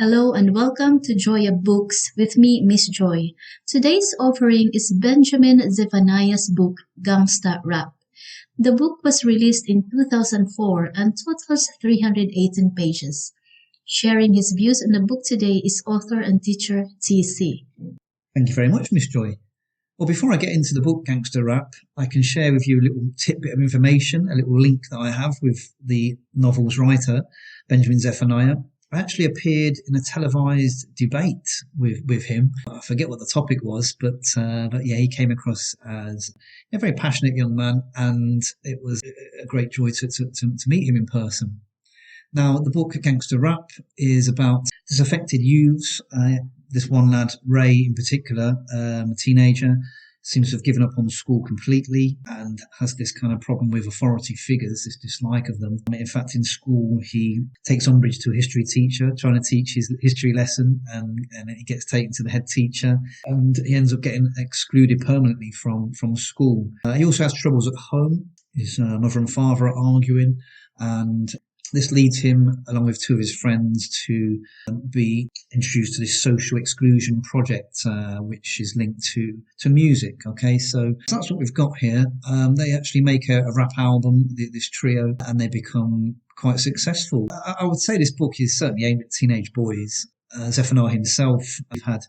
Hello and welcome to Joya Books with me, Miss Joy. Today's offering is Benjamin Zephaniah's book, Gangsta Rap. The book was released in 2004 and totals 318 pages. Sharing his views on the book today is author and teacher TC. Thank you very much, Miss Joy. Well, before I get into the book Gangsta Rap, I can share with you a little tidbit of information, a little link that I have with the novel's writer, Benjamin Zephaniah. I actually appeared in a televised debate with him. I forget what the topic was, but yeah, he came across as a very passionate young man, and it was a great joy to meet him in person. Now, the book Gangsta Rap is about disaffected youths. This one lad, Ray in particular, a teenager, seems to have given up on school completely and has this kind of problem with authority figures, this dislike of them. In fact, in school, he takes umbrage to a history teacher trying to teach his history lesson, and he gets taken to the head teacher, and he ends up getting excluded permanently from school. He also has troubles at home. His mother and father are arguing, and this leads him, along with two of his friends, to be introduced to this social exclusion project, which is linked to music. Okay, so that's what we've got here. They actually make a rap album, this trio, and they become quite successful. I would say this book is certainly aimed at teenage boys. Zephaniah himself had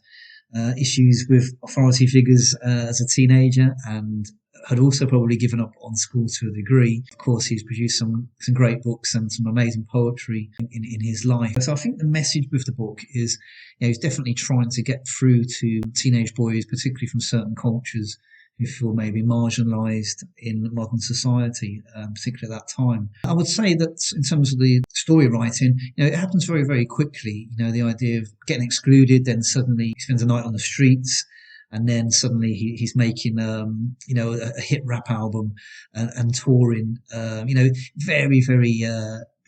issues with authority figures as a teenager, and had also probably given up on school to a degree. Of course, he's produced some great books and some amazing poetry in his life. So I think the message with the book is, he's definitely trying to get through to teenage boys, particularly from certain cultures who feel maybe marginalised in modern society, particularly at that time. I would say that in terms of the story writing, it happens very, very quickly. The idea of getting excluded, then suddenly he spends a night on the streets, and then suddenly he's making, a hit rap album and touring, very, very,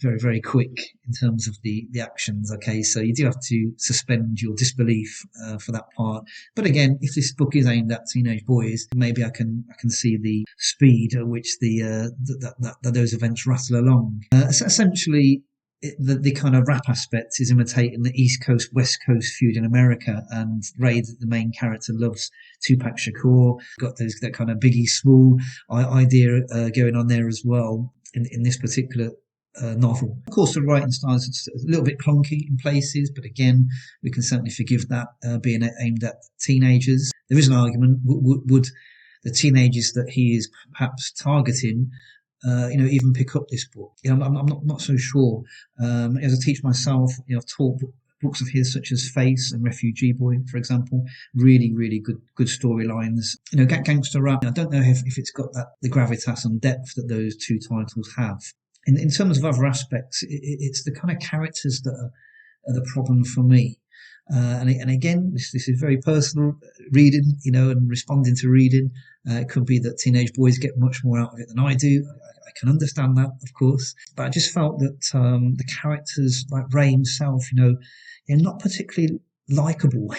very, very quick in terms of the actions. Okay, so you do have to suspend your disbelief for that part. But again, if this book is aimed at teenage boys, maybe I can see the speed at which that those events rattle along. So essentially, the kind of rap aspect is imitating the East Coast, West Coast feud in America, and Ray, the main character, loves Tupac Shakur. Got that kind of Biggie Small idea going on there as well in this particular novel. Of course, the writing style is a little bit clunky in places, but again, we can certainly forgive that being aimed at teenagers. There is an argument, would the teenagers that he is perhaps targeting even pick up this book? I'm not so sure. As a teacher myself, I've taught books of his such as Face and Refugee Boy, for example. Really, really good storylines. Gangster Rap, I don't know if it's got the gravitas and depth that those two titles have. In terms of other aspects, it's the kind of characters that are the problem for me. And again, this is very personal reading, and responding to reading. It could be that teenage boys get much more out of it than I do. I can understand that, of course. But I just felt that the characters, like Ray himself, they're not particularly likeable.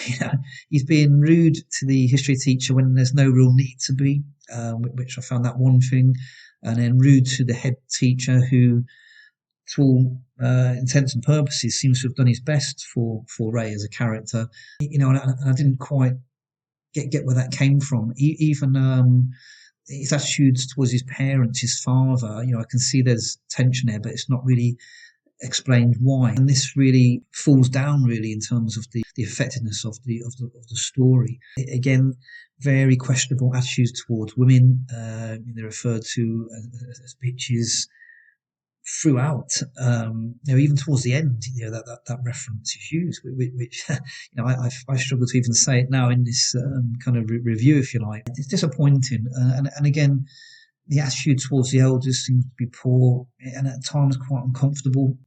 He's being rude to the history teacher when there's no real need to be, which I found that one thing. And then rude to the head teacher who, to all intents and purposes, seems to have done his best for Ray as a character. And I didn't quite get where that came from. Even his attitudes towards his parents, his father, I can see there's tension there, but it's not really explained why. And this really falls down really in terms of the effectiveness of the story. Again, very questionable attitudes towards women. They're referred to as bitches throughout, even towards the end, that reference is used, which I struggle to even say it now in this kind of review, if you like. It's disappointing, and again, the attitude towards the elders seems to be poor, and at times quite uncomfortable.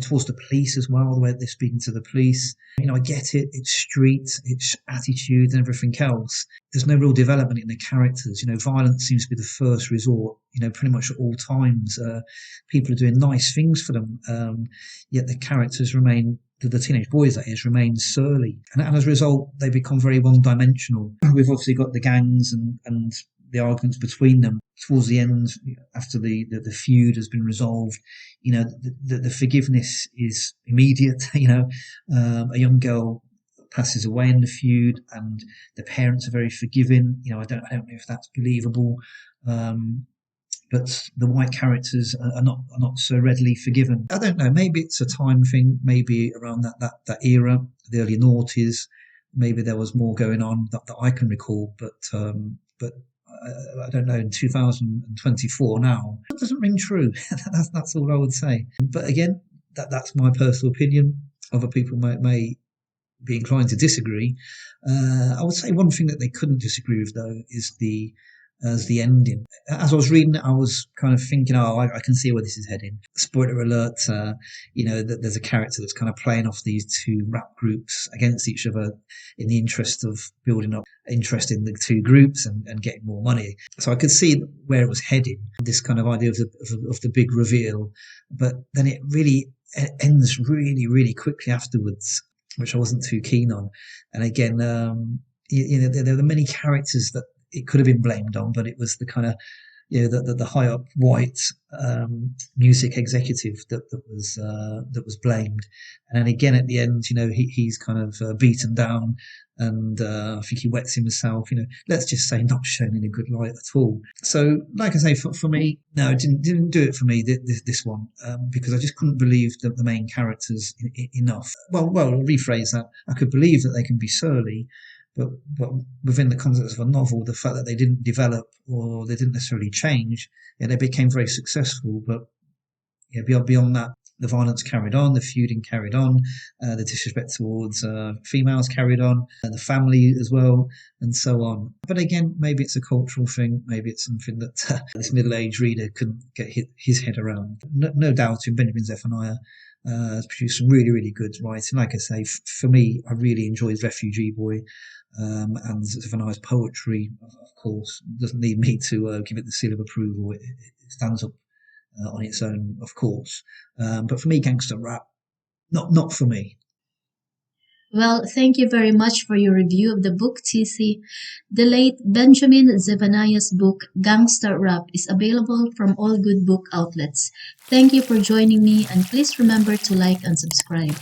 Towards the police as well, the way they're speaking to the police. I get it, it's street, it's attitude and everything else. There's no real development in the characters. Violence seems to be the first resort, pretty much at all times. People are doing nice things for them, yet the characters remain, the teenage boys that is, remain surly. And as a result, they become very one-dimensional. We've obviously got the gangs and the arguments between them towards the end, after the feud has been resolved, the forgiveness is immediate. A young girl passes away in the feud, and the parents are very forgiving. I don't know if that's believable, but the white characters are not so readily forgiven. I don't know. Maybe it's a time thing. Maybe around that era, the early noughties, maybe there was more going on that I can recall. But I don't know. In 2024 now, that doesn't ring true. That's all I would say. But again, that's my personal opinion. Other people may be inclined to disagree. I would say one thing that they couldn't disagree with, though, is the ending. As I was reading it, I was kind of thinking, I can see where this is heading. Spoiler alert, that there's a character that's kind of playing off these two rap groups against each other in the interest of building up interest in the two groups and getting more money. So I could see where it was heading, this kind of idea of the big reveal. But then it really ends really, really quickly afterwards, which I wasn't too keen on. And again, there are many characters that it could have been blamed on, but it was the kind of, the high up white music executive that was blamed. And then again at the end, he's kind of beaten down, and I think he wets himself. Let's just say not shown in a good light at all. So, like I say, for me, no, it didn't do it for me. This one, because I just couldn't believe the main characters enough. Well, I'll rephrase that. I could believe that they can be surly. But within the context of a novel, the fact that they didn't develop or they didn't necessarily change, they became very successful. But beyond that, the violence carried on, the feuding carried on, the disrespect towards females carried on, and the family as well, and so on. But again, maybe it's a cultural thing. Maybe it's something that this middle-aged reader couldn't get his head around. No doubt, Benjamin Zephaniah has produced some really, really good writing. Like I say, for me, I really enjoyed Refugee Boy. And Zephaniah's poetry, of course, doesn't need me to give it the seal of approval. It stands up on its own, of course. But for me, Gangsta Rap, not for me. Well, thank you very much for your review of the book, TC. The late Benjamin Zephaniah's book, Gangsta Rap, is available from all good book outlets. Thank you for joining me, and please remember to like and subscribe.